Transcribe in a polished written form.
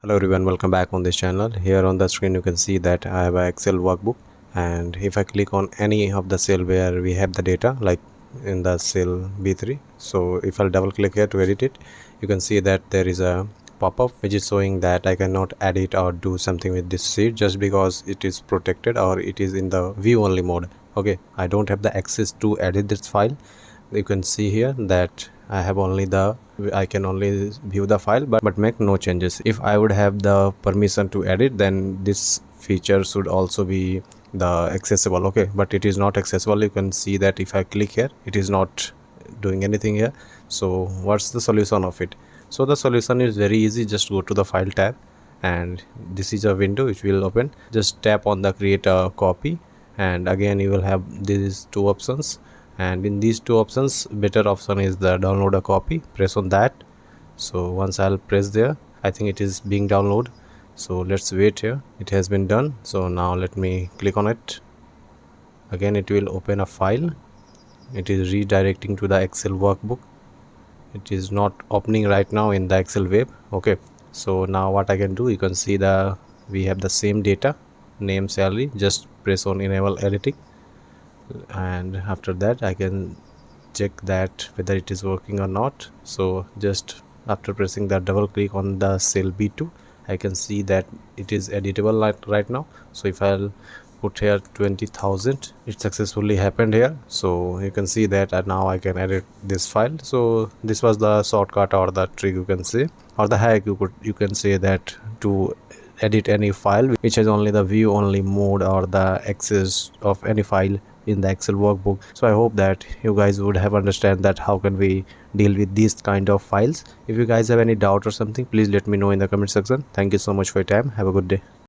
Hello everyone, welcome back on this channel. Here on the screen you can see that I have an Excel workbook, and if I click on any of the cell where we have the data, like in the cell B3, so if I'll double click here to edit it, you can see that there is a pop-up which is showing that I cannot edit or do something with this sheet just because it is protected or it is in the view only mode. Okay, I don't have the access to edit this file. You can see here that I can only view the file but make no changes. If I would have the permission to edit, then this feature should also be the accessible. Okay, but it is not accessible. You can see that if I click here, it is not doing anything here. So what's the solution of it? So the solution is very easy. Just go to the file tab, and this is a window which will open. Just tap on the create a copy, and again you will have these two options, and in these two options better option is the download a copy. Press on that. So once I'll press there, I think it is being downloaded, so let's wait here. It has been done. So now let me click on it. Again it will open a file. It is redirecting to the Excel workbook. It is not opening right now in the Excel web. Okay, so now what I can do, you can see we have the same data, name, salary. Just press on enable editing, and after that I can check that whether it is working or not. So just after pressing the double click on the cell B2, I can see that it is editable right now. So if I'll put here 20,000, it successfully happened here. So you can see that now I can edit this file. So this was the shortcut or the trick, you can say, or the hack, you can say, that to edit any file which has only the view only mode or the access of any file in the Excel workbook. So I hope that you guys would have understand that how can we deal with these kind of files. If you guys have any doubt or something, please let me know in the comment section. Thank you so much for your time. Have a good day.